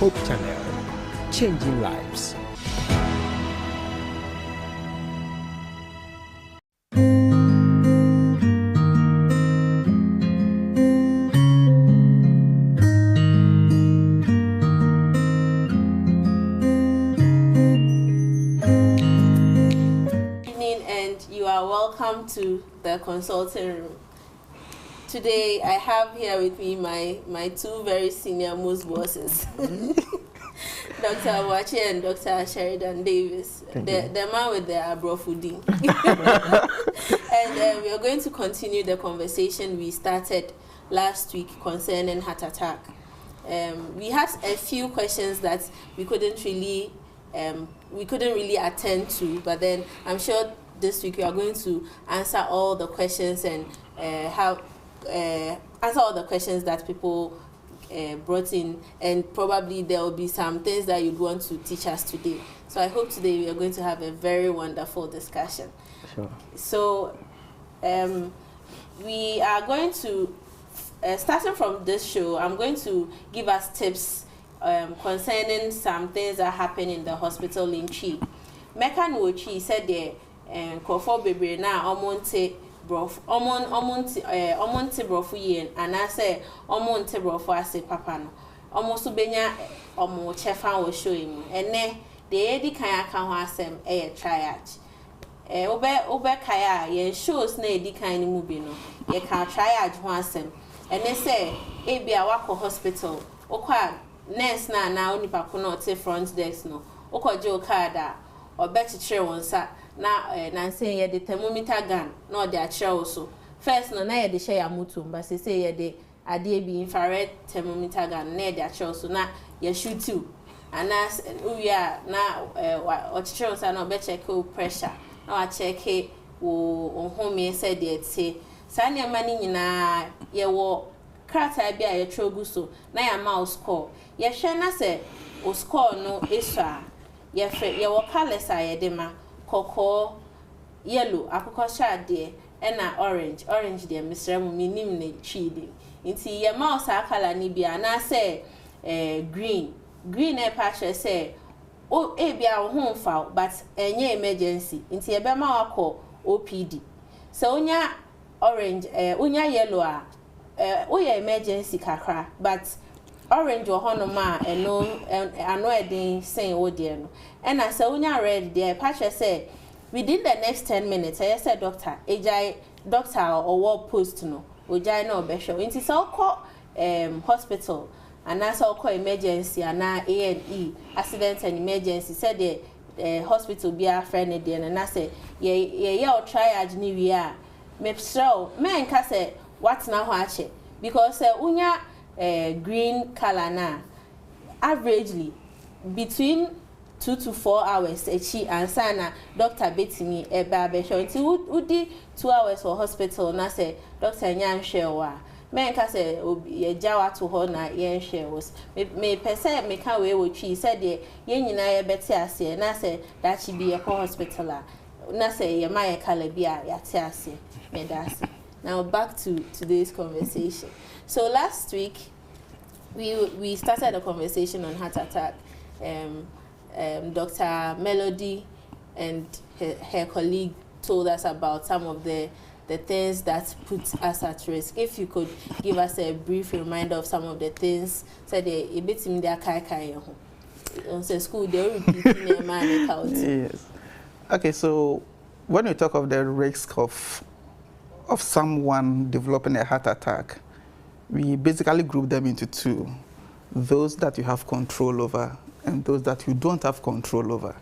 Hope Channel, changing lives. Welcome to the consulting room. Today I have here with me my two very senior most bosses, Dr. Awachi and Dr. Sheridan Davis, the man with the abrofudi. And we are going to continue the conversation we started last week concerning heart attack. We had a few questions that we couldn't really attend to, but then I'm sure this week we are going to answer all the questions and answer all the questions that people brought in, and probably there will be some things that you'd want to teach us today. So I hope today we are going to have a very wonderful discussion. Sure. So we are going to, starting from this show, I'm going to give us tips concerning some things that happen in the hospital in Chi. Meka Nwochi said there, Crawford Baby now omonte brofu yen and I say omonte brofu ase papa no almost benya omo chefa wo show him and ne the edi kan aka ho asem triage obe kaya ye shows na edi kan ni mu bi no ye kan triage ho asem and they say e bia wako hospital okwa nurse na onipa ko no te front desk no okwa je okada obechichire wonsa na say ye the thermometer gun no dey achire also first no na ye dey share ya mutum but say ye dey ade bi infrared thermometer gun na dey achire also na ye shoot you and as we are na ochire also na be check pressure na wa check wo home say dey say sa ne mani nyina ye wo krata bi a ye trogu so na ya mouse score ye hwe na say o score no esua ye wo colors a ye dey ma koko yellow akoko shade ena orange de misra mu minim ne chidi nti ye mouse akala ni bia na say green e patch say o e bia wo ho fa but enye emergency nti ye be ma wakọ OPD so onya orange onya yellow a o ye emergency kakra but orange wo hono ma ano edin sen wo de no ena say onya red de patch say within the next 10 minutes, I said, doctor or war post no, ojai no besho. Inti so call hospital and that's all call emergency and now A&E accident and emergency. Said the hospital be a friend again and I said, yeah, triage ni we are. Me so man ka say what now wache because unya green color na averagely between 2 to 4 hours echi answer na doctor betimi eba be show nti udi 2 hours for hospital na say doctor nyan hwe wa men ka say ye jawa to ho na ye hwe was me pese me ka we twi said ye nyina ye beti ase na say that she be a hospital na say ye ma ye kala bia ya ti ase me das. Now back to today's conversation. So last week we started a conversation on heart attack. Dr. Melody and her colleague told us about some of the things that put us at risk. If you could give us a brief reminder of some of the things, said a bit in their kai on school they're repeating their man out. Yes. Okay, so when we talk of the risk of someone developing a heart attack, we basically group them into two: those that you have control over and those that you don't have control over.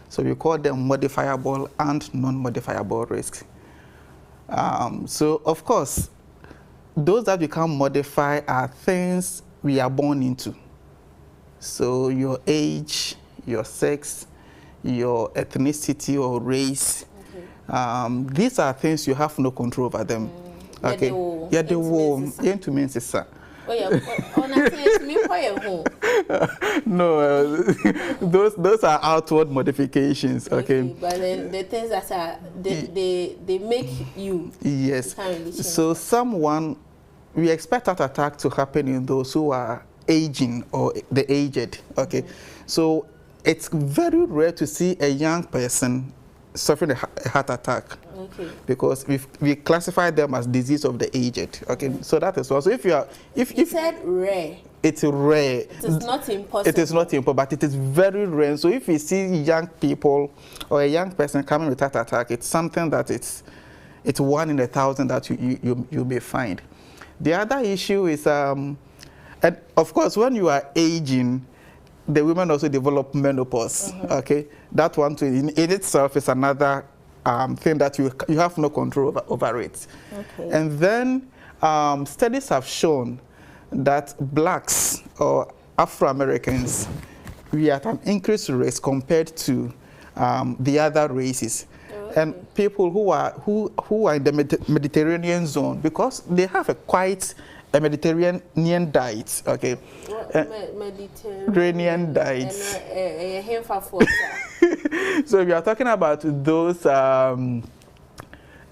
So we call them modifiable and non-modifiable risks. So of course, those that we can modify are things we are born into. So your age, your sex, your ethnicity or race, these are things you have no control over them. Okay. Yeah, they will. No, those are outward modifications. Okay. But then the things that are they make you. Yes. So someone, we expect heart attack to happen in those who are aging or the aged. Okay, so it's very rare to see a young person suffering a heart attack. Okay. Because we classify them as disease of the aged. Okay, so that is also if you are if you said rare. It's rare. It is not impossible. It is not impossible, but it is very rare. So if you see young people or a young person coming with heart attack, it's something that it's 1 in 1,000 that you may find. The other issue is, and of course, when you are aging, the women also develop menopause. Okay, that one too in itself is another thing that you have no control over it. Okay. And then studies have shown that blacks or Afro-Americans, we are at an increased risk compared to the other races. Okay. And people who are in the Mediterranean zone, because they have a quite a Mediterranean diet. Okay. Mediterranean diet. So we are talking about those. So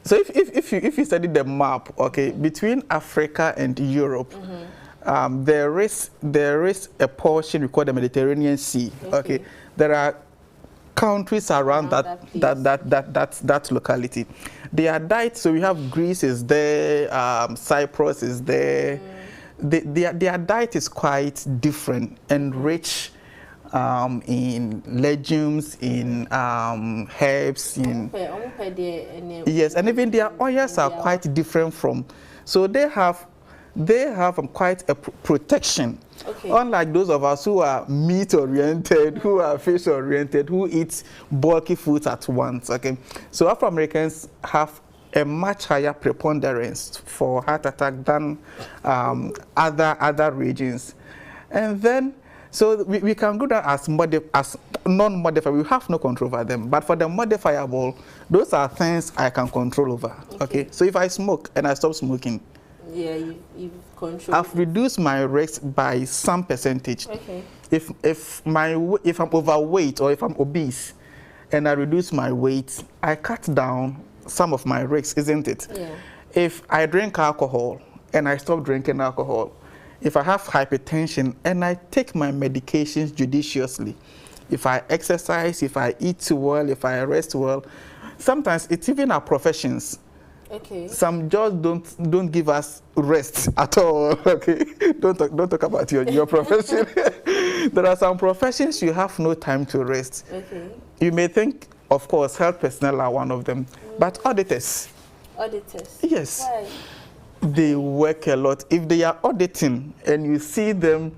if you study the map, okay, between Africa and Europe, there is a portion we call the Mediterranean Sea. Okay, there are countries around that locality. Their diet, so we have Greece is there, Cyprus is there. Their diet is quite different and rich in legumes, in herbs, in yes, and even their oils are quite different from. So they have quite a protection. Okay. Unlike those of us who are meat-oriented, who are fish-oriented, who eat bulky foods at once. Okay, so Afro-Americans have a much higher preponderance for heart attack than other regions. And then, so we can go down as non-modifiable. We have no control over them. But for the modifiable, those are things I can control over. Okay, so if I smoke and I stop smoking, yeah, you've controlled. I've reduced my risk by some percentage. Okay. If I'm overweight or if I'm obese, and I reduce my weight, I cut down some of my risks, isn't it? Yeah. If I drink alcohol and I stop drinking alcohol, if I have hypertension and I take my medications judiciously, if I exercise, if I eat well, if I rest well, sometimes it's even our professions. Okay. Some jobs don't give us rest at all. Okay, don't talk about your profession. There are some professions you have no time to rest. Okay. You may think, of course, health personnel are one of them, but auditors. Auditors. Yes. Why? They work a lot. If they are auditing and you see them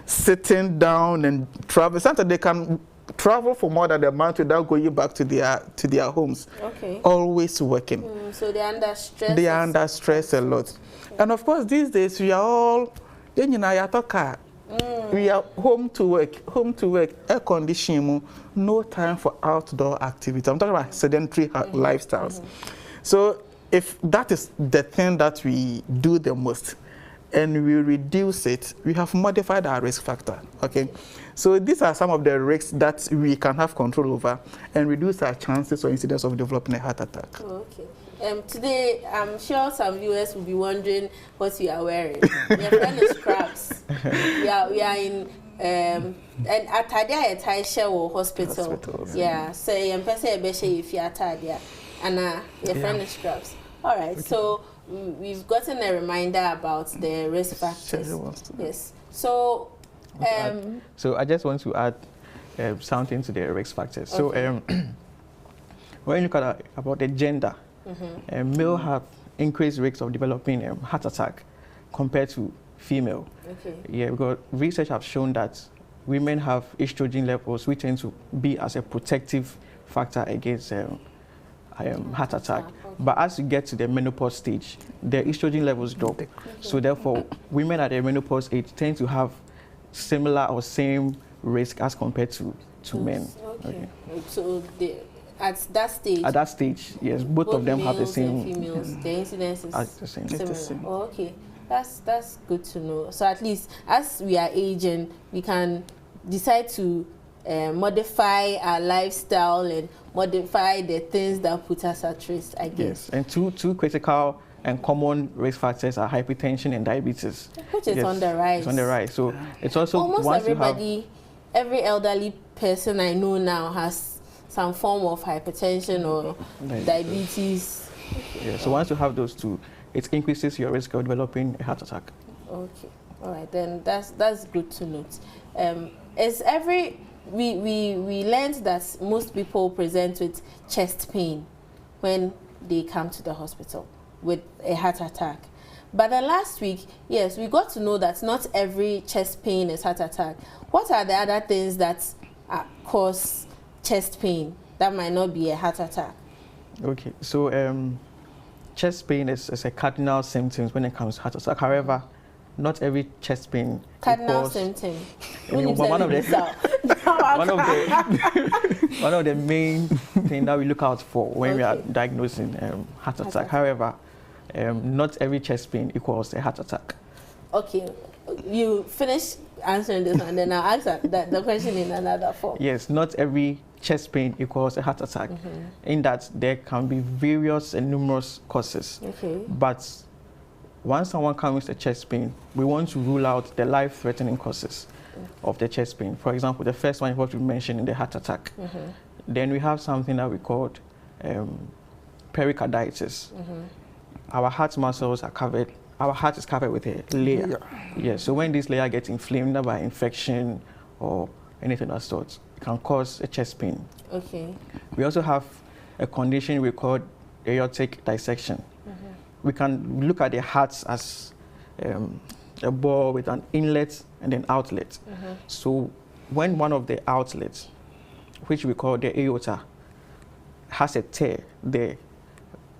sitting down and travel, sometimes they can travel for more than a month without going back to their homes. Okay. Always working. So they are under stress. They are under stress a lot. Okay. And of course, these days we are all, we are home to work, air conditioning, no time for outdoor activity. I'm talking about sedentary lifestyles. So if that is the thing that we do the most, and we reduce it, we have modified our risk factor. Okay, so these are some of the risks that we can have control over and reduce our chances or incidence of developing a heart attack. Okay. Today, I'm sure some viewers will be wondering what you are wearing. Your friend is scraps. We are in and at Tadia Taisha hospital. Yeah, so I'm person if you are Tadia and your friend is scraps. All right, so we've gotten a reminder about the risk factors. Yes. So, so I just want to add something to the risk factors. Okay. So, when you look at about the gender, male have increased risks of developing heart attack compared to female. Okay. Yeah, because research have shown that women have estrogen levels which tend to be as a protective factor against heart attack. Okay. But as you get to the menopause stage, the estrogen levels drop. Okay. So therefore, women at the menopause age tend to have similar or same risk as compared to men. Okay. So at that stage? At that stage, yes, both of them have the same. And females, the incidence is the same. Similar. Oh, okay, that's good to know. So at least as we are aging, we can decide to modify our lifestyle and modify the things that put us at risk, I guess. Yes, and two critical and common risk factors are hypertension and diabetes. Which is on the rise. It's on the rise. So it's also almost everybody, every elderly person I know now has some form of hypertension or diabetes. Yeah, so once you have those two, it increases your risk of developing a heart attack. Okay, all right, then that's good to note. We learned that most people present with chest pain when they come to the hospital with a heart attack. But the last week, yes, we got to know that not every chest pain is heart attack. What are the other things that cause chest pain that might not be a heart attack? Okay, so chest pain is a cardinal symptom when it comes to heart attack. However, not every chest pain cardinal symptom. One of the main things that we look out for when we are diagnosing heart attack. However, not every chest pain equals a heart attack. Okay, you finish answering this one, then I'll answer the question in another form. Yes, not every chest pain equals a heart attack, in that there can be various and numerous causes. Okay. But once someone comes with a chest pain, we want to rule out the life-threatening causes of the chest pain. For example, the first one is what we mentioned in the heart attack. Then we have something that we called pericarditis. Our heart muscles are covered, our heart is covered with a layer. Yeah, so when this layer gets inflamed by infection or anything of that sort, it can cause a chest pain. Okay. We also have a condition we call aortic dissection. We can look at the heart as a ball with an inlet and an outlet. So when one of the outlets, which we call the aorta, has a tear there,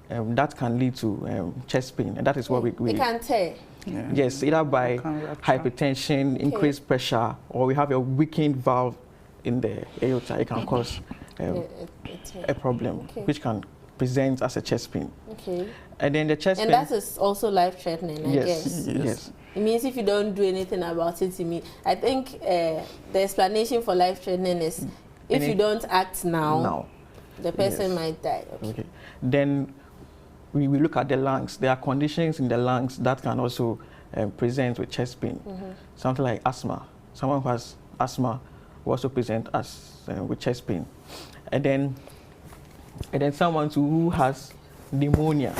that can lead to chest pain, and that is what we it can tear. Yeah. Yes, either by hypertension, increased pressure, or we have a weakened valve in the aorta. It can cause a problem, which can present as a chest pain. Okay. And then the chest pain. And that is also life-threatening, I guess. Yes. It means if you don't do anything about it, I think the explanation for life-threatening is if you don't act now, the person might die. Okay. Then we look at the lungs. There are conditions in the lungs that can also present with chest pain. Something like asthma. Someone who has asthma will also present with chest pain. And then someone who has pneumonia.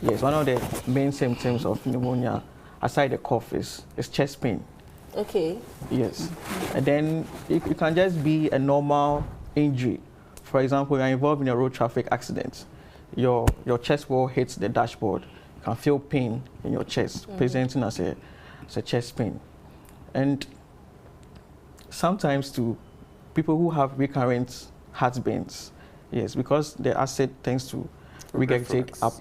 Yes, one of the main symptoms of pneumonia, aside the cough, is chest pain. Okay. Yes. And then it can just be a normal injury. For example, you are involved in a road traffic accident. Your chest wall hits the dashboard. You can feel pain in your chest, presenting as a chest pain. And sometimes to people who have recurrent heartburns, yes, because the acid tends to regurgitate up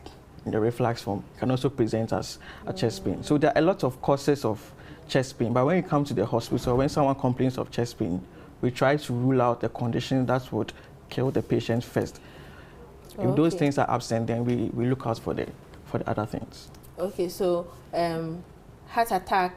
in the reflux form, can also present as a chest pain. So there are a lot of causes of chest pain, but when you come to the hospital, when someone complains of chest pain, we try to rule out the condition that would kill the patient first. If those things are absent, then we look out for the other things. Okay, so heart attack,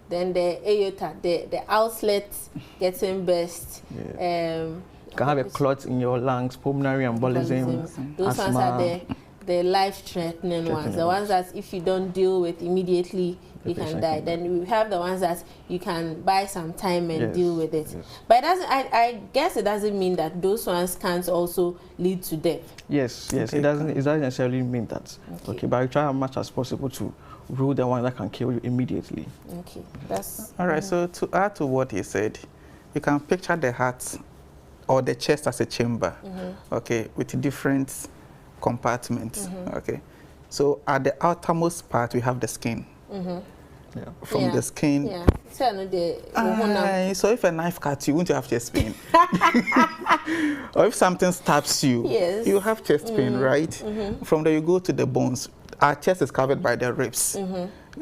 then the aorta, the outlet getting burst. Yeah. You can have a clot in your lungs, pulmonary embolism. Those asthma. ones are the life-threatening ones, the ones that if you don't deal with immediately, you can die. Then we have the ones that you can buy some time and deal with it. Yes. But I guess it doesn't mean that those ones can't also lead to death. Yes, it doesn't necessarily mean that. Okay, but we try as much as possible to rule the one that can kill you immediately. Okay, that's all right. So to add to what he said, you can picture the heart or the chest as a chamber, okay, with different compartments, okay. So at the outermost part, we have the skin. From the skin. So if a knife cuts you, won't you have chest pain? Or if something stabs you, you have chest pain, right? From there you go to the bones. Our chest is covered by the ribs.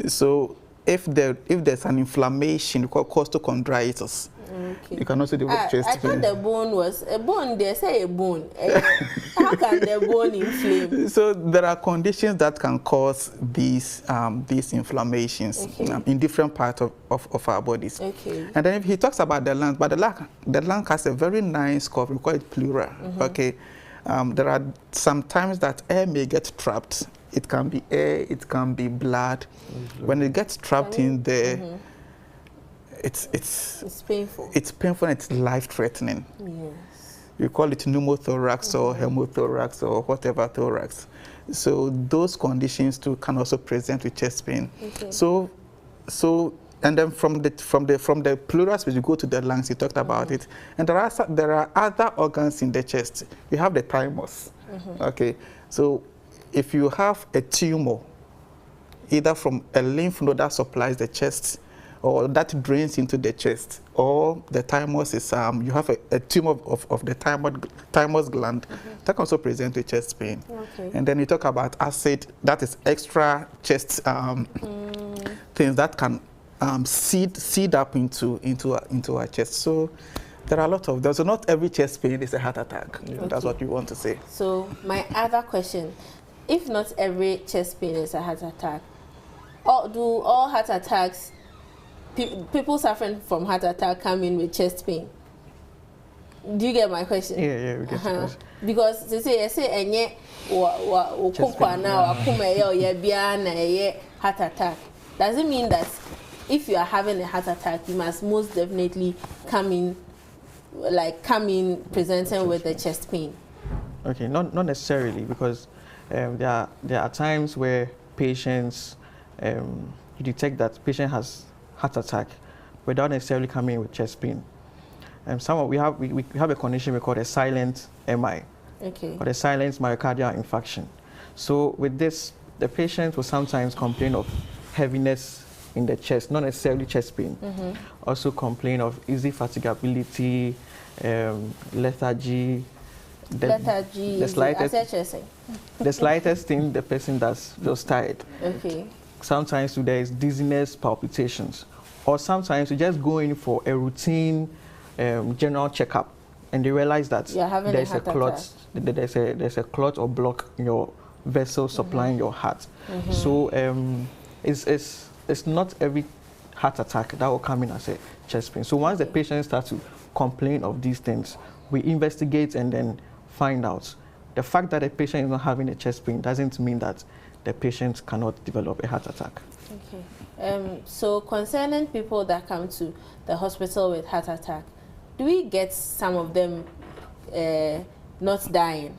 So if there's an inflammation called costochondritis, you can also develop chest pain. I thought the bone was a bone. They say a bone. How can the bone inflame? So there are conditions that can cause these inflammations in different parts of our bodies. Okay. And then if he talks about the lungs, but the lung has a very nice curve. We call it pleura. Okay. There are some times that air may get trapped It can be air, it can be blood. When it gets trapped in there, it's painful. It's painful and it's life-threatening. Yes. We call it pneumothorax or hemothorax or whatever thorax. So those conditions too can also present with chest pain. Okay. So and then from the pleural space, you go to the lungs. You talked about it, and there are other organs in the chest. You have the thymus. Okay, so if you have a tumor, either from a lymph node that supplies the chest, or that drains into the chest, or the thymus is you have a tumor of the thymus gland, that can also present with chest pain. Okay. And then you talk about acid, that is extra chest things that can seed up into our chest. So there are a lot of them. So not every chest pain is a heart attack. Okay. That's what you want to say. So my other question, if not every chest pain is a heart attack, do all heart attacks, people suffering from heart attack come in with chest pain? Do you get my question? Yeah, we get the question. Because they say enye heart attack. Does it mean that if you are having a heart attack, you must most definitely come in presenting with the chest pain? Okay, not necessarily, because there are times where patients, you detect that patient has heart attack without necessarily coming in with chest pain. We have a condition we call a silent MI, okay, or a silent myocardial infarction. So with this, the patient will sometimes complain of heaviness in the chest, not necessarily chest pain. Also complain of easy fatigability, lethargy. The slightest thing the person does feels tired. Okay. Sometimes there is dizziness, palpitations, or sometimes you just go in for a routine general checkup, and they realize that there's a clot, there's a clot or block in your vessel supplying your heart. So it's not every heart attack that will come in as a chest pain. So once the patient starts to complain of these things, we investigate and then find out. The fact that a patient is not having a chest pain doesn't mean that the patient cannot develop a heart attack. Okay. So concerning people that come to the hospital with heart attack, do we get some of them not dying?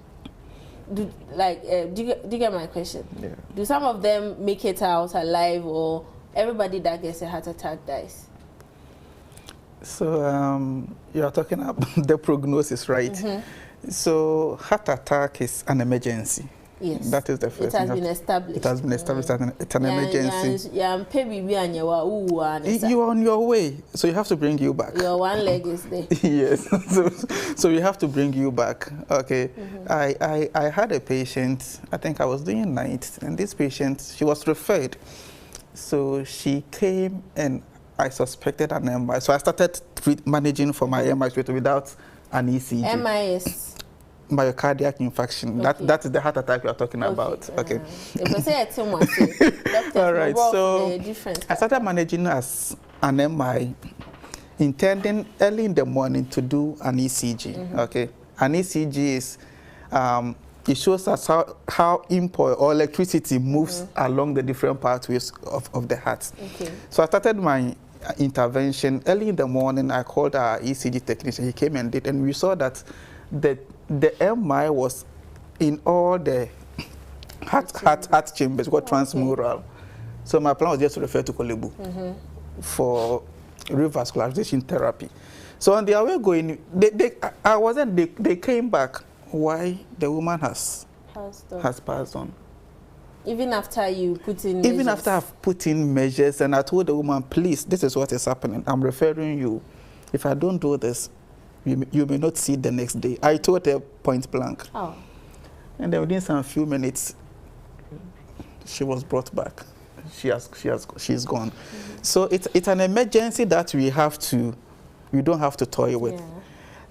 Do you get my question? Yeah. Do some of them make it out alive, or everybody that gets a heart attack dies? So you are talking about the prognosis, right? So heart attack is an emergency. Yes. That is the first thing. It has been established. It has been established as it's an emergency. You are on your way, so you have to bring you back. Your one leg is there. Yes. So we have to bring you back. Okay. I had a patient, I think I was doing night, and this patient, she was referred. So she came and I suspected an MI. So I started managing for my MI without an ECG. MIS? Myocardial infarction. Okay. That is the heart attack we are talking about. Okay. All right. So I started managing as an MI, intending early in the morning to do an ECG. Okay. An ECG is it shows us how impulse or electricity moves along the different pathways of the heart. Okay. So I started my intervention early in the morning. I called our ECG technician. He came and did, and we saw that the MI was in all the heart chambers, got transmural. So my plan was just to refer to Kolebu for revascularization therapy. So on their way going, they came back. Why the woman has passed on. Even after you put in measures? Even after I've put in measures, and I told the woman, please, this is what is happening. I'm referring you. If I don't do this, you may not see the next day. I told her point blank. Oh. And then within some few minutes, she was brought back. She's gone. So it's an emergency that we don't have to toy with. Yeah.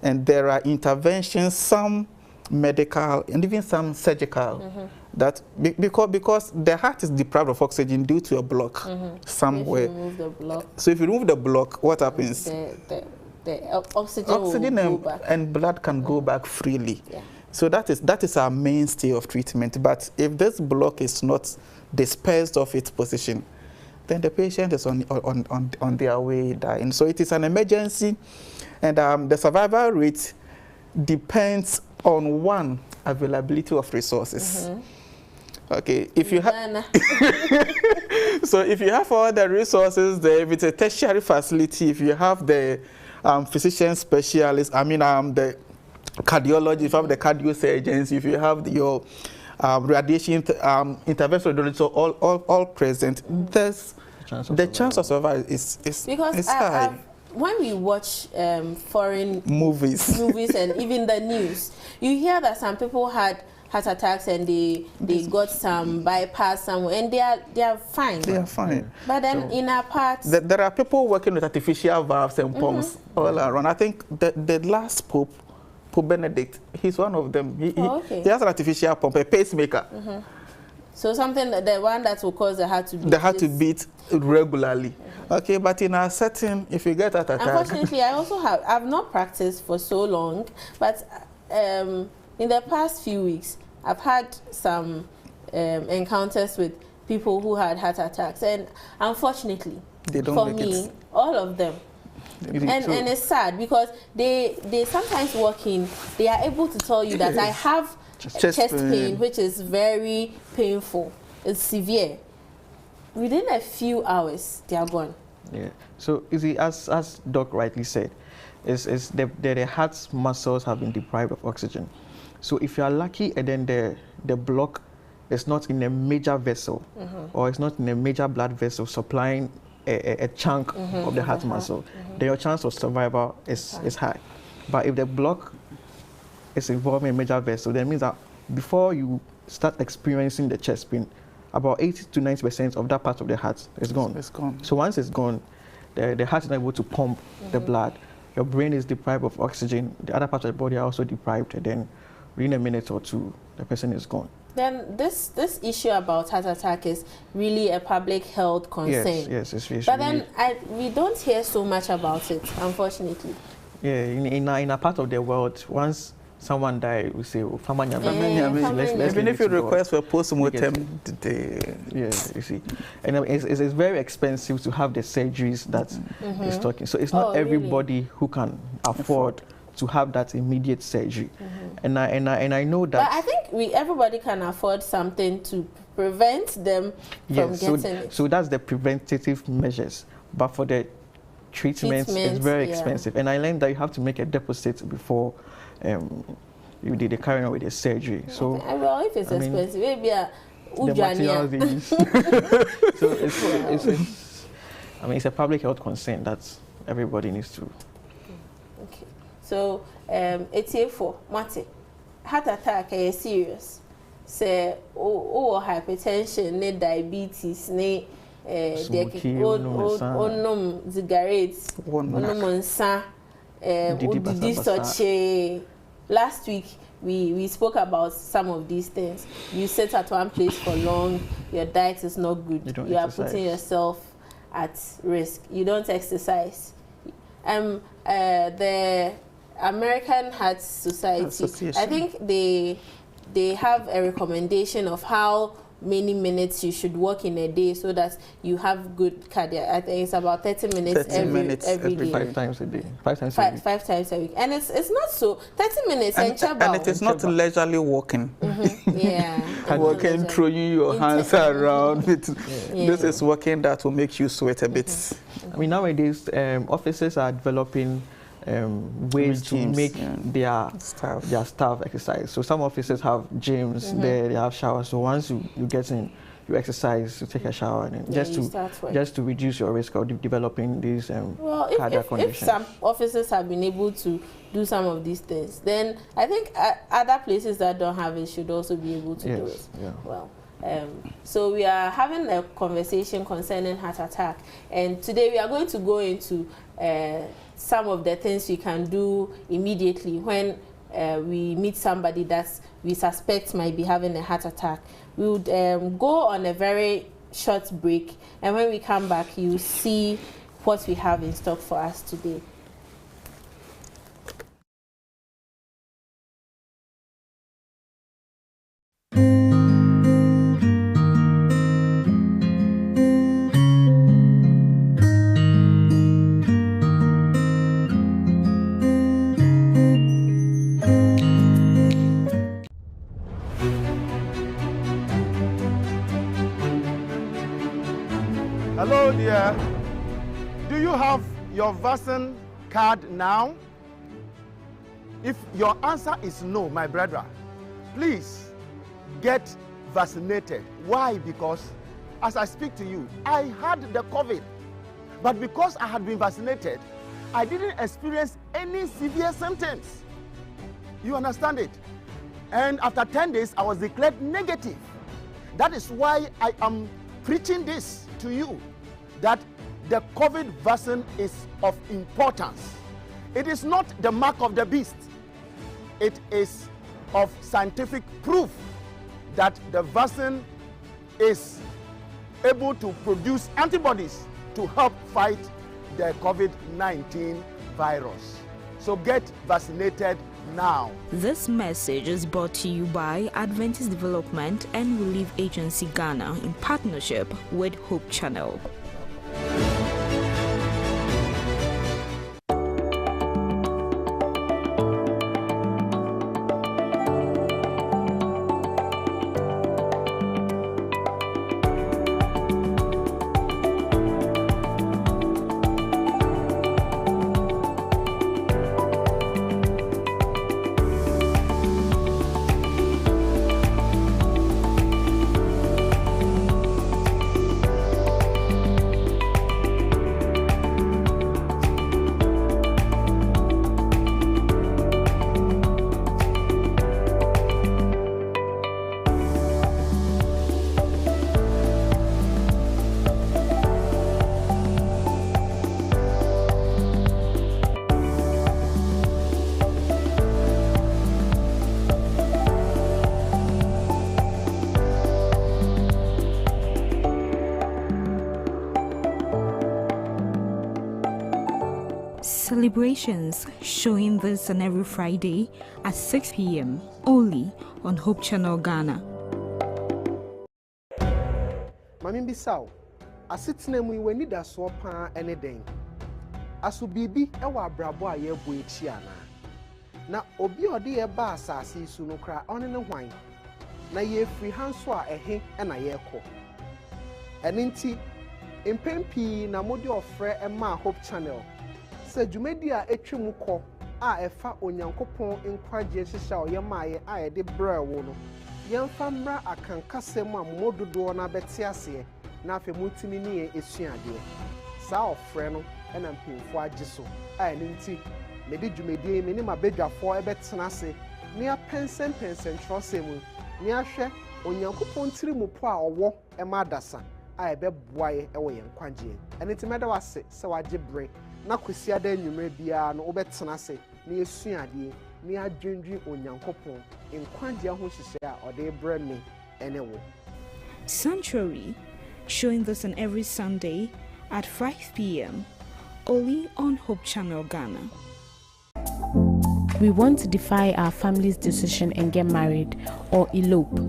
And there are interventions, some medical and even some surgical, that because the heart is deprived of oxygen due to a block somewhere. If you remove the block. So if you remove the block, what happens? The oxygen will go back. And blood can go back freely. Yeah. So that is our mainstay of treatment. But if this block is not dispersed of its position, then the patient is on their way dying. So it is an emergency, and the survival rate depends on, one, availability of resources. Okay, if you have so if you have all the resources there, if it's a tertiary facility, if you have the physician specialist, I mean the cardiology, if you have the cardiosurgeons, if you have your radiation intervention radiology, so all present, there's the chance of survival is high. When we watch foreign movies and even the news, you hear that some people had heart attacks and they got some bypass somewhere, and they are fine. They are fine. But then in our parts, there are people working with artificial valves and pumps all around. I think the last Pope Benedict, he's one of them. He has an artificial pump, a pacemaker. So something the one that will cause the heart to beat. The heart to beat regularly. Okay, but in our setting, if you get that attack. Unfortunately, I've not practiced for so long, but in the past few weeks, I've had some encounters with people who had heart attacks, and unfortunately, for me, all of them. And it's sad because they sometimes walk in, they are able to tell you that I have chest pain, which is very painful. It's severe. Within a few hours, they are gone. Yeah. So, you see, as Doc rightly said, is the heart's muscles have been deprived of oxygen. So, if you are lucky, and then the block is not in a major vessel, or it's not in a major blood vessel supplying a chunk of the heart muscle, then your chance of survival is high. But if the block is involving a major vessel, that means that before you start experiencing the chest pain, about 80 to 90% of that part of the heart is gone. It's gone. So once it's gone, the heart is not able to pump the blood. Your brain is deprived of oxygen. The other parts of the body are also deprived. And then within a minute or two, the person is gone. Then this issue about heart attack is really a public health concern. Yes, it's really. But then we don't hear so much about it, unfortunately. Yeah, in a part of the world, once someone died, we say, oh, even if you request for post-mortem, yeah, you see. And it's very expensive to have the surgeries that is talking. So it's not everybody who can afford to have that immediate surgery. And I know that. But I think everybody can afford something to prevent them from getting it. So that's the preventative measures. But for the treatment, it's very expensive. And I learned that you have to make a deposit before you did the carrying on with the surgery. So well, if it's expensive, maybe the materials they use. So it's a public health concern that everybody needs to. Okay. So 84, Mate, heart attack is serious. Say hypertension, ne diabetes, ne cigarettes, last week we spoke about some of these things. You sit at one place for long, your diet is not good, you are putting yourself at risk, you don't exercise. The American Heart Society, I think they have a recommendation of how many minutes you should walk in a day so that you have good cardiac. I think it's about 30 minutes every day. 5 times a day. 5 times a week. 5 times a week. And it's not so 30 minutes and it is not leisurely walking. Yeah. Walking, throwing your hands around. This is walking that will make you sweat a bit. I mean, nowadays offices are developing ways to make their staff exercise. So some offices have gyms, they have showers. So once you get in, you exercise, you take a shower, and just to reduce your risk of developing these cardiac conditions. If some offices have been able to do some of these things, then I think other places that don't have it should also be able to do it. Yeah. Well. So we are having a conversation concerning heart attack, and today we are going to go into some of the things we can do immediately when we meet somebody that we suspect might be having a heart attack. We would go on a very short break, and when we come back, you see what we have in stock for us today. Hello, dear. Do you have your vaccine card now? If your answer is no, my brother, please get vaccinated. Why? Because as I speak to you, I had the COVID, but because I had been vaccinated, I didn't experience any severe symptoms. You understand it? And after 10 days, I was declared negative. That is why I am preaching this to you, that the COVID vaccine is of importance. It is not the mark of the beast. It is of scientific proof that the vaccine is able to produce antibodies to help fight the COVID-19 virus. So get vaccinated now. This message is brought to you by Adventist Development and Relief Agency Ghana in partnership with Hope Channel. Celebrations showing this on every Friday at 6 p.m. only on Hope Channel Ghana. Mami Bisau, asitene mu iwe nida so pa ene den. Aso bibi ewa abrabo a ye bo echi ana. Na obi ode ye ba asase su no kra one ne hwan. Na ye free hanso a ehe na ye kɔ. Ene nti empempi na modi ofre ema Hope Channel. Se jumedi a etwemu kɔ a ɛfa onyankopɔn nkwagye hyehyɛ o yɛmaaye a yɛde brɛ wo no yɛmfa mmra akankasɛm a mododoɔ na bɛte aseɛ na afɛ mutimi ne yɛ esuadeɛ saa ɔfrɛ no ɛna mpemfo agye so a ɛne nti mede jumedi me ne mabedwafoɔ ɛbɛtena ase ne apɛnsɛm kyerɛsɛm mu ne ahwɛ onyankopɔn tirimu po a ɔwɔ ɛma adasa a ɛbɛboa yɛ ɛwɔ yɛn kwagye ɛne nti mɛda wase sɛ wagye brɛ na kwesi ada nnwumre bia no obetena se na yesuade na adwendwe onyankopon nkwagye ho hyehyɛ a ode brɛ me ene wo. Sanctuary, showing this on every Sunday at 5 p.m. only on Hope Channel Ghana. We want to defy our family's decision and get married or elope.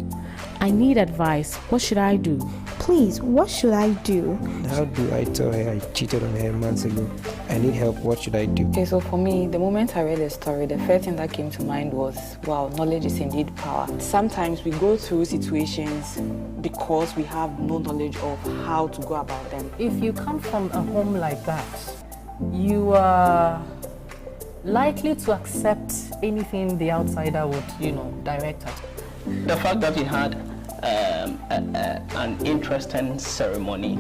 I need advice. What should I do? Please, what should I do? How do I tell her I cheated on her months ago? I need help. What should I do? Okay, so for me, the moment I read the story, the first thing that came to mind was, wow, knowledge is indeed power. Sometimes we go through situations because we have no knowledge of how to go about them. If you come from a home like that, you are likely to accept anything the outsider would, direct at. The fact that we had an interesting ceremony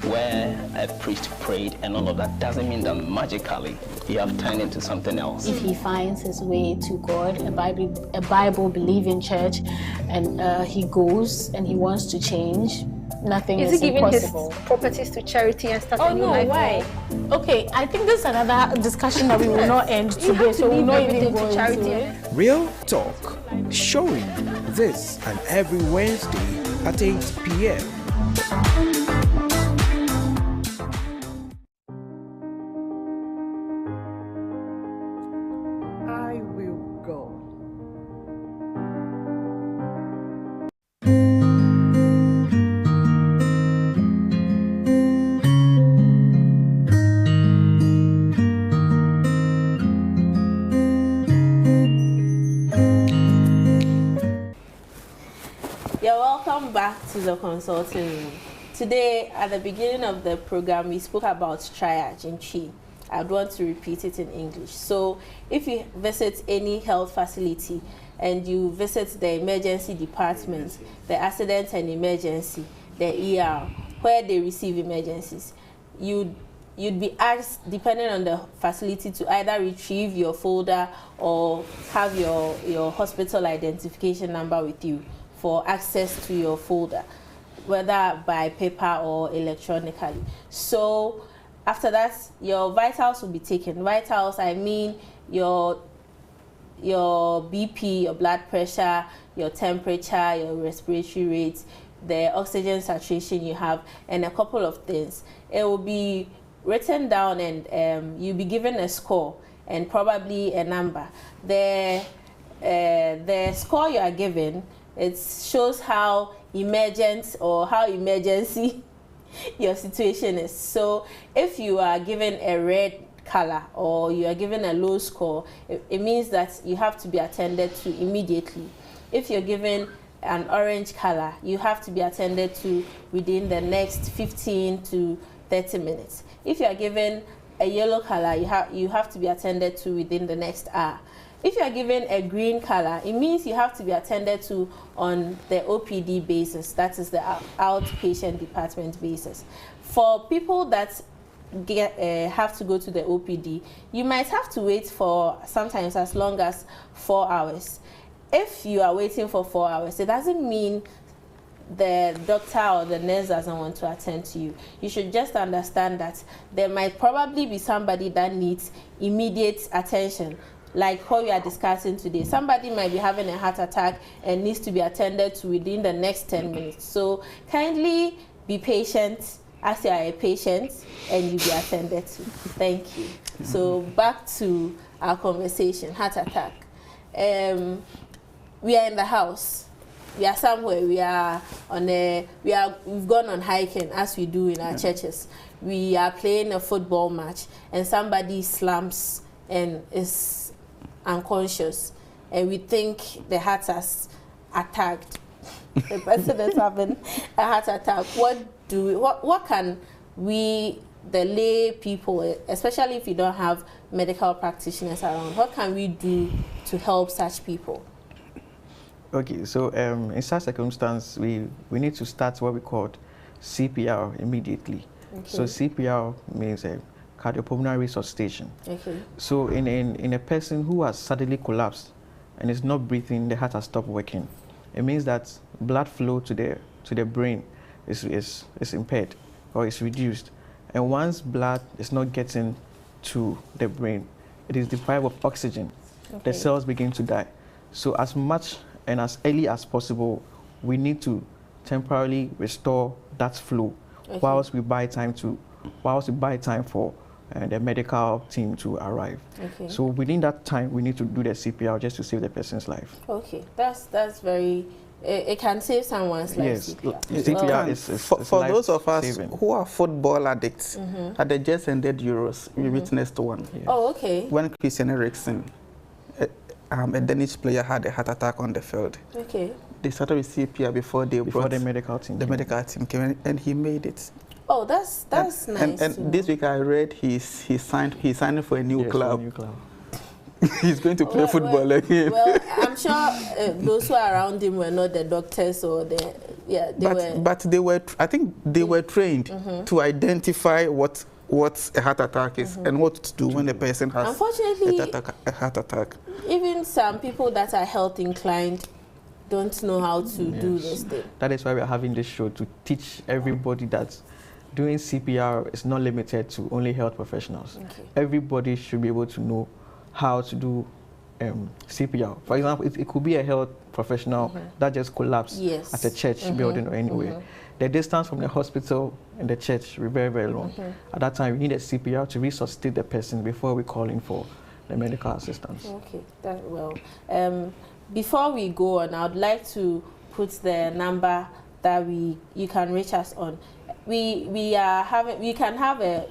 where a priest prayed and all of that doesn't mean that magically you have turned into something else. If he finds his way to God, a Bible-believing church, and he goes and he wants to change, nothing is impossible. Is he giving his properties to charity and stuff? Oh no, why? Okay, I think this is another discussion that we will not end today, so we will not even go into charity. Real Talk, showing this and every Wednesday at 8 p.m. I will go. You're welcome back to the consulting room. Today, at the beginning of the program, we spoke about triage in Chi. I'd want to repeat it in English. So if you visit any health facility and you visit the emergency department, the accident and emergency, the ER, where they receive emergencies, you'd be asked, depending on the facility, to either retrieve your folder or have your hospital identification number with you for access to your folder, whether by paper or electronically. So after that, your vitals will be taken. Vitals, I mean your BP, your blood pressure, your temperature, your respiratory rate, the oxygen saturation you have, and a couple of things. It will be written down, and you'll be given a score and probably a number. The score you are given, it shows how emergent or how emergency your situation is. So if you are given a red color or you are given a low score, it means that you have to be attended to immediately. If you're given an orange color, you have to be attended to within the next 15 to 30 minutes. If you are given a yellow color, you have to be attended to within the next hour. If you are given a green color, it means you have to be attended to on the OPD basis, that is the outpatient department basis. For people that have to go to the OPD, you might have to wait for sometimes as long as 4 hours. If you are waiting for 4 hours, it doesn't mean the doctor or the nurse doesn't want to attend to you. You should just understand that there might probably be somebody that needs immediate attention, like what we are discussing today. Somebody might be having a heart attack and needs to be attended to within the next 10 minutes. So kindly be patient as you are a patient and you be attended to. Thank you. So back to our conversation, heart attack. We are in the house. We are somewhere. We've gone on hiking as we do in our churches. We are playing a football match and somebody slumps and is unconscious, and we think the heart has attacked. The person is having a heart attack. What can we, the lay people, especially if you don't have medical practitioners around, what can we do to help such people? Okay, so in such circumstance, we need to start what we call CPR immediately. Okay. So CPR means cardiopulmonary resuscitation. Okay. So in a person who has suddenly collapsed and is not breathing, the heart has stopped working. It means that blood flow to the brain is impaired or is reduced. And once blood is not getting to the brain, it is deprived of oxygen. Okay. The cells begin to die. So as much and as early as possible, we need to temporarily restore that flow. Okay. whilst we buy time for the medical team to arrive. Okay. So within that time, we need to do the CPR just to save the person's life. Okay, that's very. It can save someone's life. Yes, CPR is for those of us who are football addicts. At the just ended Euros, we witnessed one. Yes. Oh, okay. When Christian Eriksen, a Danish player, had a heart attack on the field. Okay. They started with CPR before the medical team. The medical team came in, and he made it. Oh, that's nice. And this week I read he signed for a new club. He's going to play football again. Well, I'm sure those who are around him were not the doctors or but they were. I think they were trained to identify what a heart attack is and what to do when a person has a heart attack. Even some people that are health inclined don't know how to do this thing. That is why we are having this show, to teach everybody that doing CPR is not limited to only health professionals. Okay. Everybody should be able to know how to do CPR. For example, it could be a health professional that just collapsed at a church building or anywhere. The distance from the hospital and the church will be very, very long. At that time, we need a CPR to resuscitate the person before we call in for the medical assistance. Okay, before we go on, I would like to put the number that you can reach us on. We can have a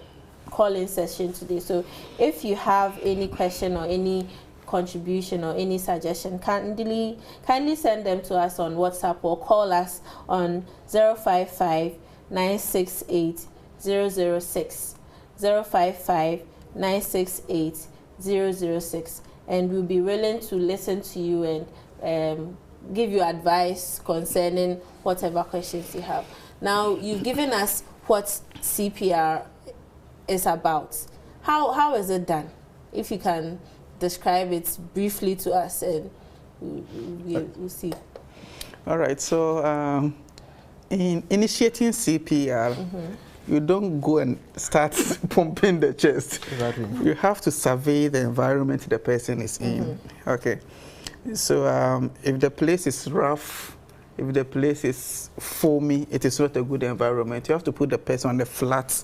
call-in session today. So if you have any question or any contribution or any suggestion, kindly send them to us on WhatsApp or call us on 055 968 006. 055 968 006. And we'll be willing to listen to you and give you advice concerning whatever questions you have. Now, you've given us what CPR is about. How is it done? If you can describe it briefly to us, and we'll see. All right. So, in initiating CPR, you don't go and start pumping the chest. Exactly. You have to survey the environment the person is in. Okay. So, if the place is rough, if the place is foamy, it is not a good environment. You have to put the person on the flat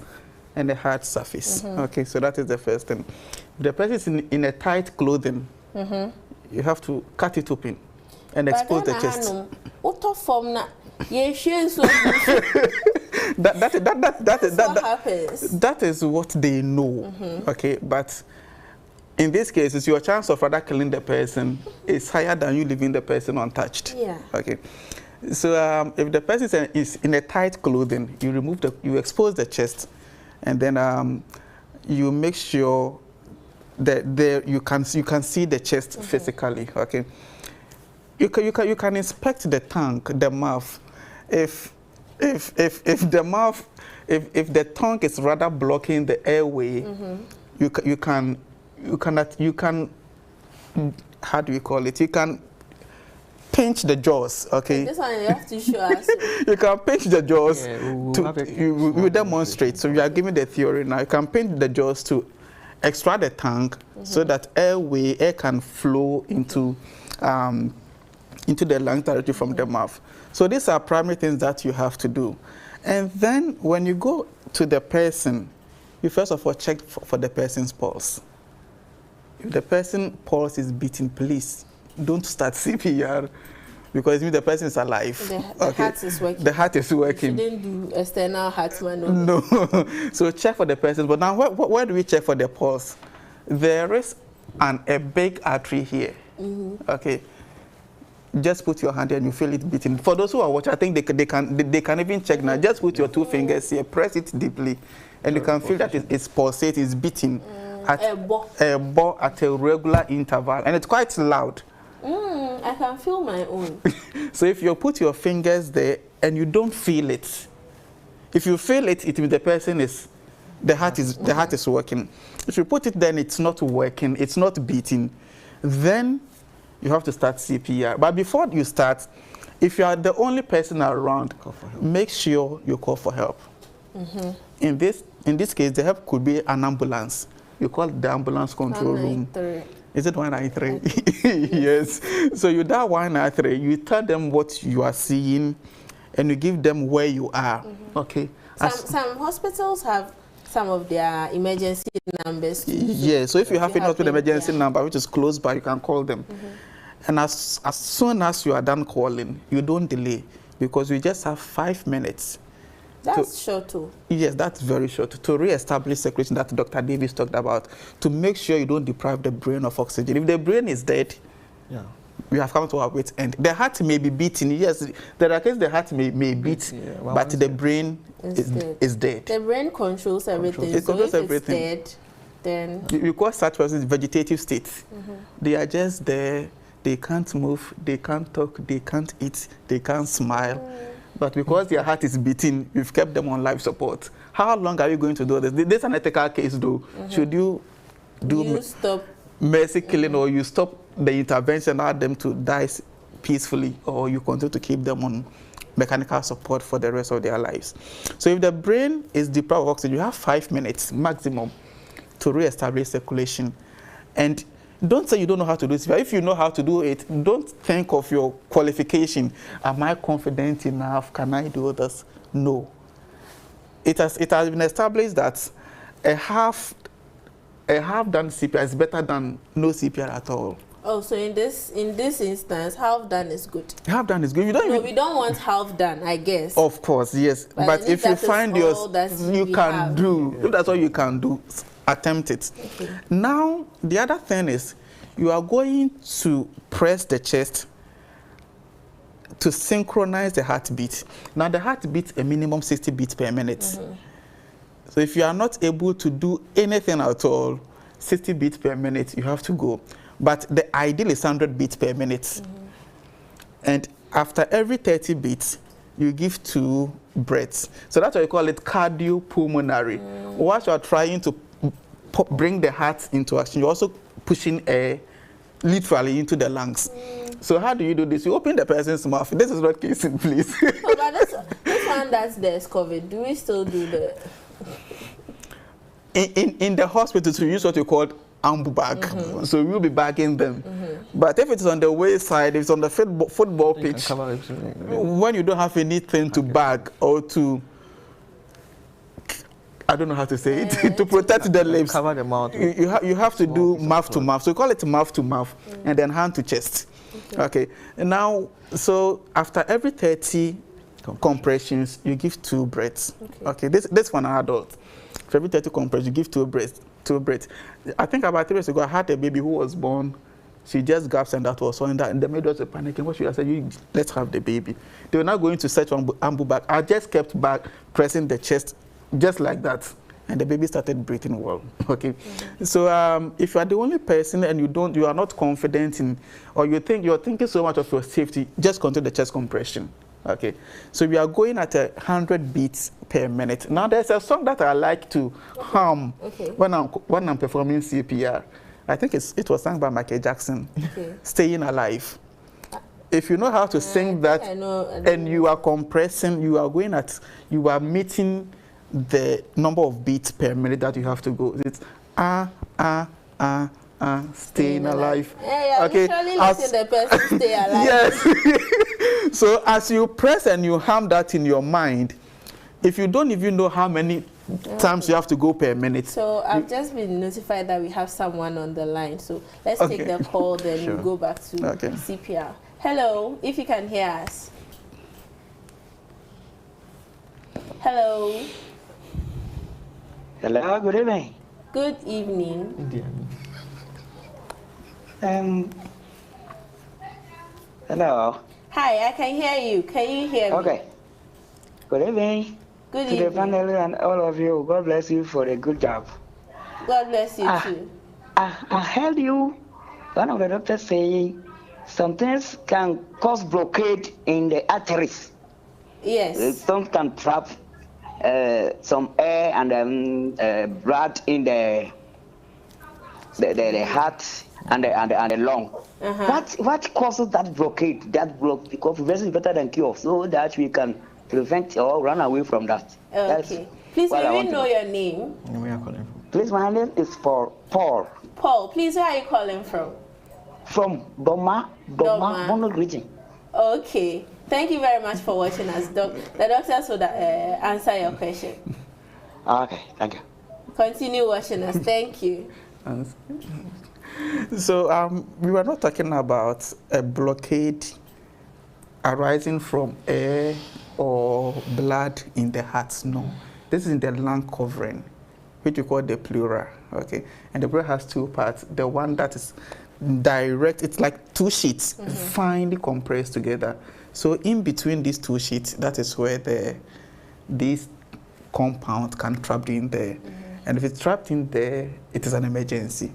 and the hard surface. Okay, so that is the first thing. If the person is in a tight clothing, you have to cut it open and expose the chest. That is what they know. Okay, but in this case, it's your chance of rather killing the person is higher than you leaving the person untouched. Yeah. Okay. So if the person is in a tight clothing, you expose the chest, and then you make sure that you can see the chest physically. Okay. You can inspect the tongue, the mouth. If the tongue is rather blocking the airway, you can how do you call it? You can pinch the jaws, okay? This one you have to show us. You can pinch the jaws. Yeah, we will demonstrate. So we are giving the theory now. You can pinch the jaws to extract the tongue so that air can flow into the lung directly from the mouth. So these are primary things that you have to do. And then when you go to the person, you first of all check for the person's pulse. If the person's pulse is beating, please don't start CPR because it means the person is alive. The heart is working. The heart is working. You shouldn't do external heart maneuver. No. So check for the person. But now where do we check for the pulse? There is a big artery here. Okay. Just put your hand here and you feel it beating. For those who are watching, I think they can even check now. Just put your two fingers here, press it deeply, and you can feel that it's pulsating, it's beating at a regular interval, and it's quite loud. I can feel my own. So if you put your fingers there and you don't feel it, if you feel it, it means the heart is working. If you put it then it's not working, it's not beating, then you have to start CPR. But before you start, if you are the only person around, make sure you call for help. In this case, the help could be an ambulance. You call the ambulance control room. Is it 193? Yes. So you dial 193, you tell them what you are seeing, and you give them where you are. Okay. Some hospitals have some of their emergency numbers. Yeah, so if you have an emergency number which is close by, you can call them. And as soon as you are done calling, you don't delay because you just have 5 minutes. That's short too. Yes, that's very short. To re-establish circulation that Dr. Davis talked about, to make sure you don't deprive the brain of oxygen. If the brain is dead, we have come to our wit's end. The heart may be beating. Yes, there are cases the heart may beat, but the brain is dead. The brain controls everything. It controls everything. It's dead, then you call such persons vegetative states. They are just there. They can't move. They can't talk. They can't eat. They can't smile. But because their heart is beating, we've kept them on life support. How long are you going to do this? This is an ethical case, though. Should you stop mercy killing, or you stop the intervention, allow them to die peacefully, or you continue to keep them on mechanical support for the rest of their lives? So if the brain is deprived of oxygen, you have 5 minutes maximum to re-establish circulation. And don't say you don't know how to do it. If you know how to do it, don't think of your qualification. Am I confident enough? Can I do this? No. It has been established that a half done CPR is better than no CPR at all. Oh, so in this instance, half done is good. Half done is good. We don't want half done, I guess. Of course, yes. But if you find yours, you can do. If that's all you can do, attempt it. Okay. Now, the other thing is, you are going to press the chest to synchronize the heartbeat. Now the heart beats a minimum 60 beats per minute. So if you are not able to do anything at all, 60 beats per minute, you have to go. But the ideal is 100 beats per minute. And after every 30 beats, you give 2 breaths. So that's why you call it cardiopulmonary. Once you are trying to bring the heart into action, you're also pushing air literally into the lungs. So how do you do this? You open the person's mouth. This is not kissing, please. Oh, but this one that's there's COVID. Do we still do the... In the hospitals, we use what you call ambu bag. So we'll be bagging them. But if it's on the wayside, if it's on the football pitch, when you don't have anything to bag or to, I don't know how to say it, to protect the lips, cover the mouth. You have to do mouth to mouth. So we call it mouth to mouth, and then hand to chest. Okay. And now, so after every 30 compressions, you give 2 breaths. Okay. This for an adult. For every 30 compressions, you give 2 breaths. 2 breaths. I think about 3 years ago, I had a baby who was born. She just gasped, and that was so. And the midwife was panicking. What should I say? Let's have the baby. They were now going to search on ambu bag. I just kept back, pressing the chest, just like that, and the baby started breathing well. Okay. So if you are the only person and you are not confident in, or you're thinking so much of your safety, just continue the chest compression. Okay. So we are going at 100 beats per minute. Now there's a song that I like to hum when I'm performing CPR. I think it was sung by Michael Jackson. Staying Alive. If you know how to sing that, and you are compressing, you are meeting the number of beats per minute that you have to go. It's staying alive. Okay. Letting the person stay alive. Yes. So as you press and you hum that in your mind, if you don't even know how many times you have to go per minute. So I've just been notified that we have someone on the line. So let's take the call, then we'll go back to CPR. Hello, if you can hear us. Hello. Hello, good evening. Good evening. Hello. Hi, I can hear you. Can you hear me? Okay. Good evening. Good to evening. the panel and all of you. God bless you for a good job. God bless you too. I heard you, one of the doctors saying some things can cause blockade in the arteries. Yes. Some can trap some air and blood in the heart and the lung. What causes that blockade? Because prevention is better than cure, so that we can prevent or run away from that. Okay. Please, may we know your name? Where are you calling from? Please, my name is Paul. Paul, please, where are you calling from? From Doma, Bono region. Okay. Thank you very much for watching us, Doc. The doctors will answer your question. Okay, thank you. Continue watching us. Thank you. So we were not talking about a blockade arising from air or blood in the heart. No, this is in the lung covering, which we call the pleura. Okay, and the pleura has 2 parts. The one that is direct, it's like 2 sheets finely compressed together. So in between these 2 sheets, that is where this compound can trap in there. And if it's trapped in there, it is an emergency.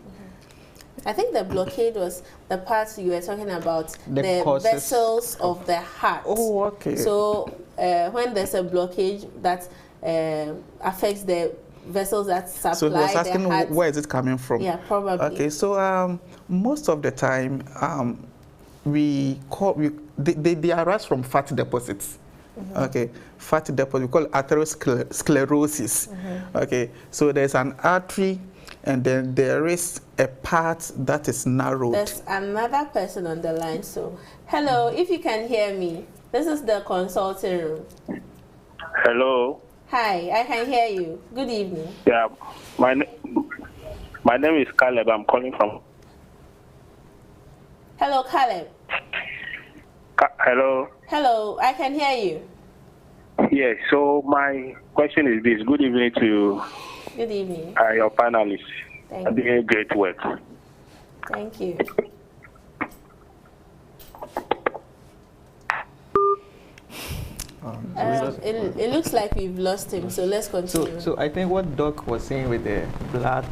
I think the blockade was the part you were talking about, the vessels of the heart. Oh, okay. So when there's a blockage that affects the vessels that supply the heart. So he was asking where is it coming from? Yeah, probably. Okay, so most of the time, they arise from fat deposits. Okay, fat deposit, we call it atherosclerosis. Okay, so there's an artery, and then there is a part that is narrowed. There's another person on the line. So, hello, if you can hear me, this is the consulting room. Hello. Hi, I can hear you. Good evening. Yeah, my name is Caleb. I'm calling from. Hello, Caleb. Hello. Hello, I can hear you. Yes, so my question is this. Good evening to Good evening. Your panelists. Thank you. Doing great work. Thank you. It looks like we've lost him, so let's continue. So I think what Doc was saying with the blood,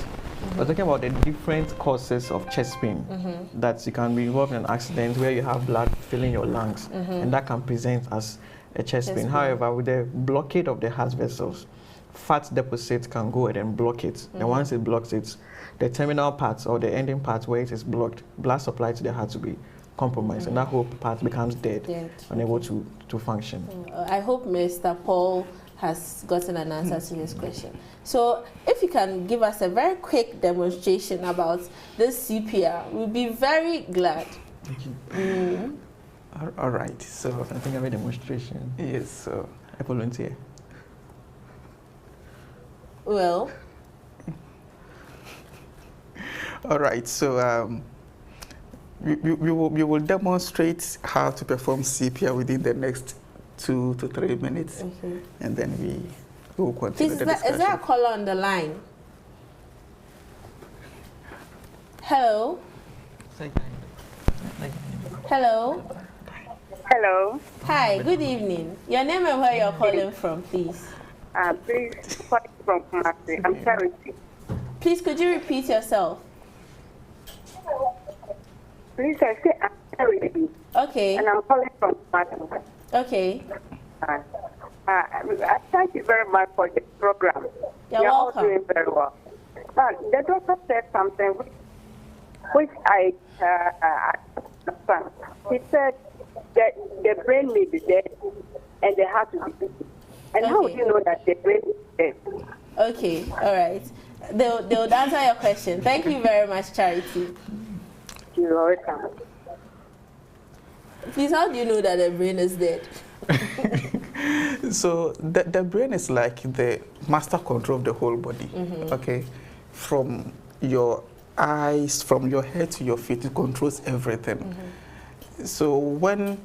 we're talking about the different causes of chest pain that you can be involved in an accident where you have blood filling your lungs, and that can present as a chest pain. However, with the blockade of the heart vessels, fat deposits can go ahead and block it. And once it blocks it, the terminal parts or the ending part where it is blocked, blood supply to the heart will be compromised, and that whole part becomes dead, unable to function. I hope Mr. Paul has gotten an answer to this question. So if you can give us a very quick demonstration about this CPR, we'll be very glad. All right, so I think I have a demonstration. Yes, so I volunteer. Well. All right, so we will demonstrate how to perform CPR within the next 2 to 3 minutes, and then we will continue the discussion. Is there a caller on the line? Hello? Hello? Hello. Hi, good evening. Your name and where you're calling from, please. Please, from Kumasi. I'm Charity. Please, could you repeat yourself? Please, I say I'm Charity. Okay. And I'm calling from Kumasi. Okay. I thank you very much for this program. You're welcome. All doing very well. But the doctor said something which I understand. He said that the brain may be dead and the heart will be dead. And how would you know that the brain is dead? Okay, all right. They'll answer your question. Thank you very much, Charity. You're welcome. Please, how do you know that the brain is dead? So the brain is like the master control of the whole body, okay? From your eyes, from your head to your feet, it controls everything. So when,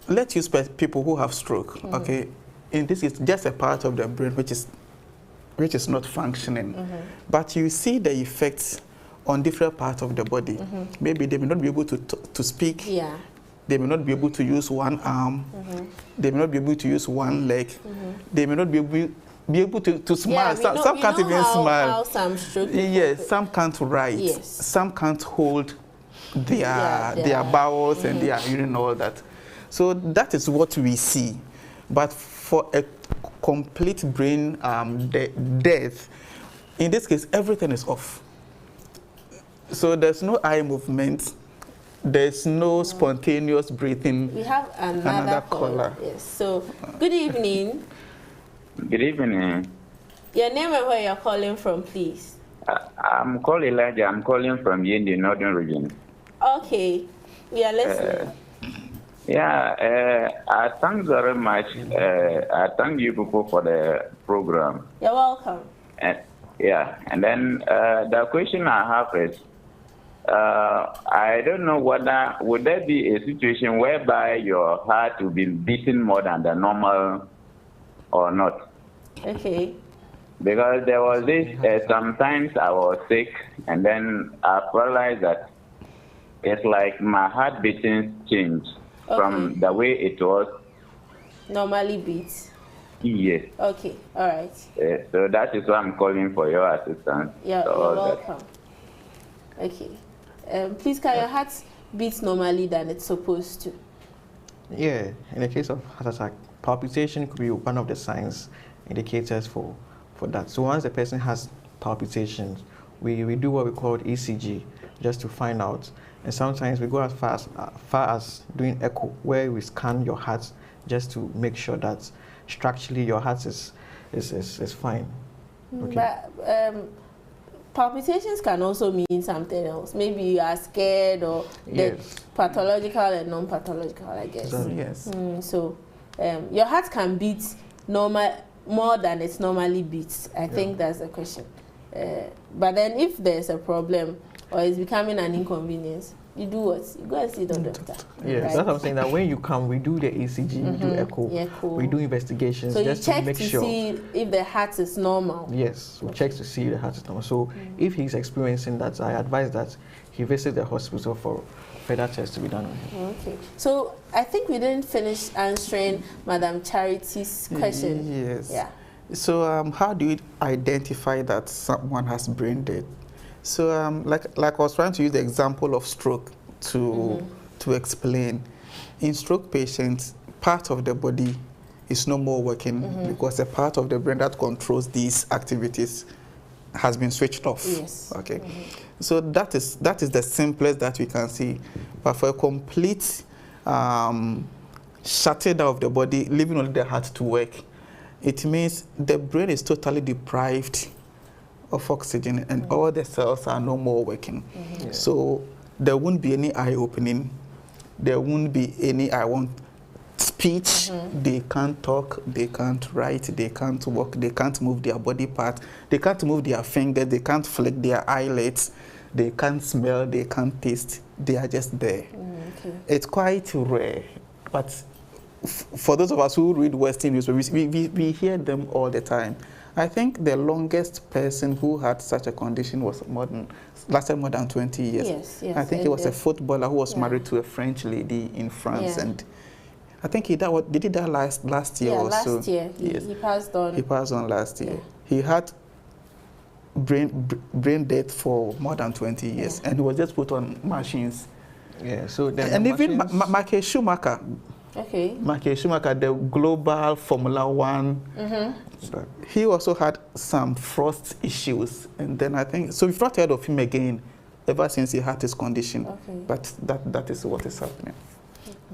let's use people who have stroke, okay? In this is just a part of the brain which is not functioning. But you see the effects on different parts of the body. Maybe they may not be able to speak. Yeah. They may not be able to use one arm. They may not be able to use one leg. They may not be able to smile. Yeah, some can't even smile. How some stroke. Yes, some can't write. Yes. Some can't hold their bowels and their urine and all that. So that is what we see. But for a complete brain death, in this case, everything is off. So there's no eye movement. There's no spontaneous breathing. We have another caller. Yes. So, good evening. Good evening. Your name and where you're calling from, please. I'm called Elijah. I'm calling from Yendi, Northern Region. Okay. We are listening. I thank very much. I thank you people for the program. You're welcome. And then the question I have is, I don't know whether would there be a situation whereby your heart will be beating more than the normal or not? Okay. Because there was this, sometimes I was sick and then I realized that it's like my heart beating changed from the way it was. Normally beats. Yes. Okay, all right. So that is why I'm calling for your assistance. Yeah, you're welcome. Okay. Please, can your heart beat normally than it's supposed to? Yeah, in the case of heart attack, palpitation could be one of the signs indicators for that. So once the person has palpitations, we do what we call ECG just to find out. And sometimes we go as far as doing echo, where we scan your heart just to make sure that structurally your heart is fine. Okay. But palpitations can also mean something else. Maybe you are scared, or the pathological and non-pathological, I guess. Yes. So your heart can beat more than it normally beats. I think that's the question. But then if there's a problem or it's becoming an inconvenience, you do what? You go and see the doctor. Yes, right? that's what I'm saying, that when you come, we do the ECG, we do echo, we do investigations, so just you check to make sure. see if the heart is normal. Yes, we check to see if the heart is normal. So if he's experiencing that, I advise that he visit the hospital for further tests to be done on him. Okay. So I think we didn't finish answering Madam Charity's question. Yes. Yeah. So how do you identify that someone has brain death? So like I was trying to use the example of stroke to explain. In stroke patients, part of the body is no more working because a part of the brain that controls these activities has been switched off. Yes. Okay. So that is the simplest that we can see. But for a complete shutting down of the body, leaving only the heart to work, it means the brain is totally deprived of oxygen and all the cells are no more working. So there won't be any eye opening. There won't be any speech. They can't talk, they can't write, they can't walk, they can't move their body part, they can't move their fingers, they can't flick their eyelids, they can't smell, they can't taste. They are just there. It's quite rare, but for those of us who read Western news, we hear them all the time. I think the longest person who had such a condition was lasted more than 20 years. Yes. I think he was a footballer who was married to a French lady in France, and I think he died. Did he die last year or so? Last year. He passed on. He passed on last year. He had brain death for more than 20 years, and he was just put on machines. Yeah. So then and even Michael Schumacher. Okay. Michael Schumacher, the global Formula One. He also had some frost issues, and then I think so. We've not heard of him again ever since he had this condition. But that is what is happening.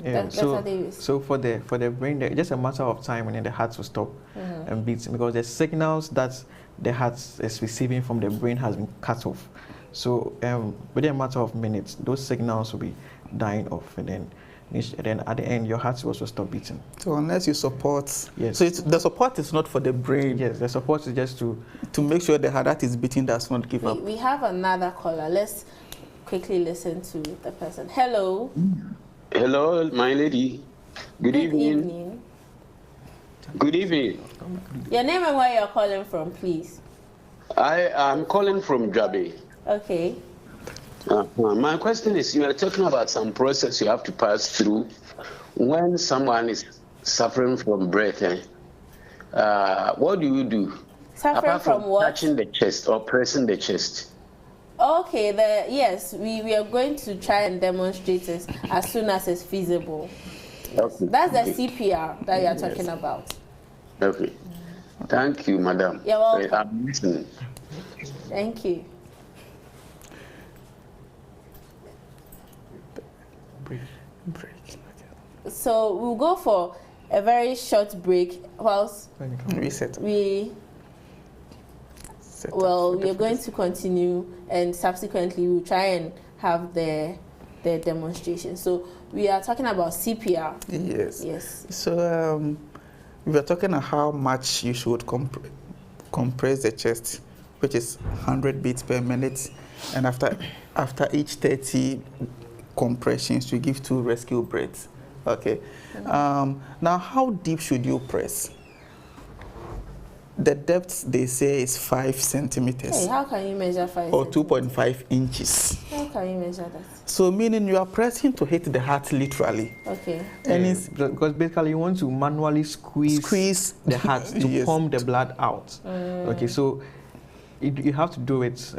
Yeah. So for the brain, just a matter of time when the heart will stop and beating, because the signals that the heart is receiving from the brain has been cut off. So within a matter of minutes, those signals will be dying off, and then at the end, your heart will also stop beating. So unless you support, yes. So the support is not for the brain. Yes, the support is just to make sure the heart that is beating does not give up. We have another caller. Let's quickly listen to the person. Hello. Hello, my lady. Good evening. Good evening. Your name and where you're calling from, please. I am calling from Jabe. Okay. My question is, you are talking about some process you have to pass through when someone is suffering from breath. What do you do? Suffering from what? Touching the chest or pressing the chest. Okay, yes, we are going to try and demonstrate this as soon as it's feasible. Okay. That's the CPR that you are talking about. Okay. Thank you, madam. You're welcome. I'm listening. Thank you. So we'll go for a very short break whilst we're going to continue, and subsequently we'll try and have the demonstration. So we are talking about CPR. Yes. So we are talking about how much you should compress the chest, which is 100 beats per minute, and after each 30 compressions, you give 2 rescue breaths. Okay. Now, how deep should you press? The depth, they say, is 5 centimeters. Hey, how can you measure 5 or 2.5 inches. How can you measure that? So meaning you are pressing to hit the heart literally. Okay. And it's because basically you want to manually squeeze the heart to pump the blood out. Okay, so you have to do it,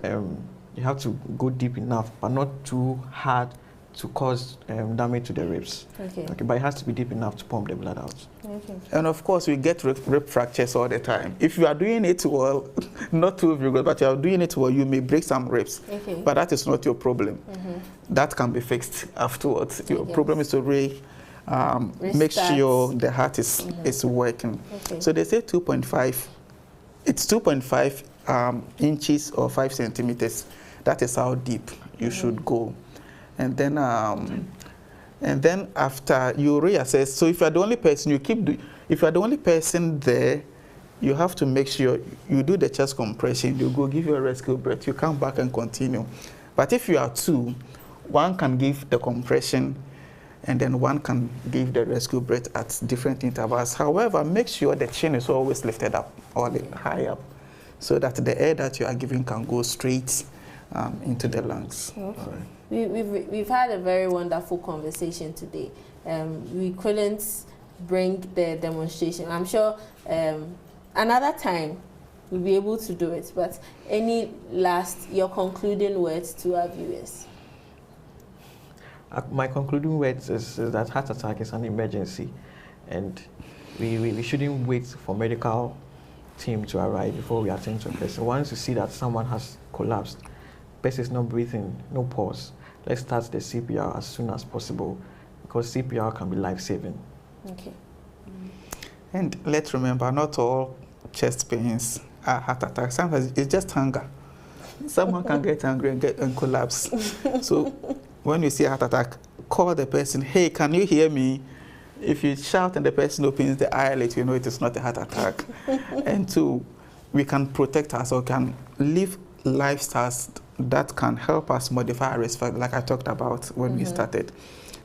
you have to go deep enough, but not too hard to cause damage to the ribs. Okay, but it has to be deep enough to pump the blood out. Okay. And of course, we get rib fractures all the time. If you are doing it well, not too vigorous, but you are doing it well, you may break some ribs. Okay. But that is not your problem. That can be fixed afterwards. Your problem is to really make sure the heart is working. Okay. So they say 2.5. It's 2.5 inches or 5 centimeters. That is how deep you should go. And then after you reassess, so if you're the only person, if you're the only person there, you have to make sure you do the chest compression, you go give you a rescue breath, you come back and continue. But if you are 2, one can give the compression and then one can give the rescue breath at different intervals. However, make sure the chin is always lifted up or high up so that the air that you are giving can go straight into the lungs. Okay. We've had a very wonderful conversation today. We couldn't bring the demonstration. I'm sure another time we'll be able to do it, but any your concluding words to our viewers? My concluding words is that heart attack is an emergency, and we shouldn't wait for medical team to arrive before we attend to a person. Once you see that someone has collapsed, person is not breathing, no pulse, let's start the CPR as soon as possible, because CPR can be life-saving. Okay. And let's remember, not all chest pains are heart attacks. Sometimes it's just hunger. Someone can get angry and collapse. So when you see a heart attack, call the person, hey, can you hear me? If you shout and the person opens the eyelid, you know it is not a heart attack. And two, we can protect ourselves, can live lifestyles that can help us modify our risk factor, like I talked about when we started.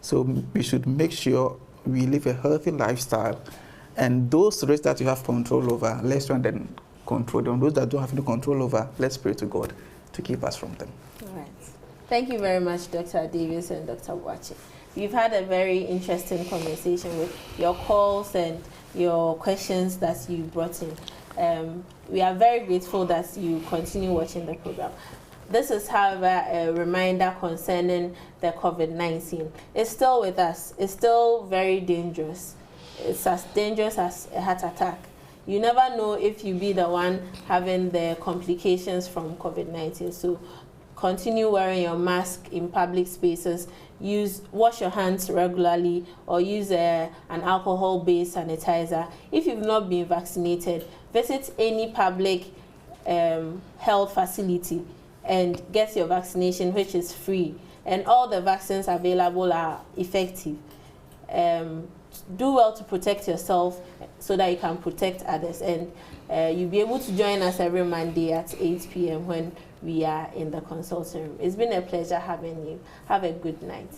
So we should make sure we live a healthy lifestyle, and those risks that you have control over, let's try and then control them. Those that don't have any control over, let's pray to God to keep us from them. All right. Thank you very much, Dr. Davis and Dr. Boakye. We've had a very interesting conversation with your calls and your questions that you brought in. We are very grateful that you continue watching the program. This is, however, a reminder concerning the COVID-19. It's still with us. It's still very dangerous. It's as dangerous as a heart attack. You never know if you be the one having the complications from COVID-19. So continue wearing your mask in public spaces. Wash your hands regularly, or use an alcohol-based sanitizer. If you've not been vaccinated, visit any public health facility and get your vaccination, which is free. And all the vaccines available are effective. Do well to protect yourself so that you can protect others. And you'll be able to join us every Monday at 8 p.m. when we are in the consulting room. It's been a pleasure having you. Have a good night.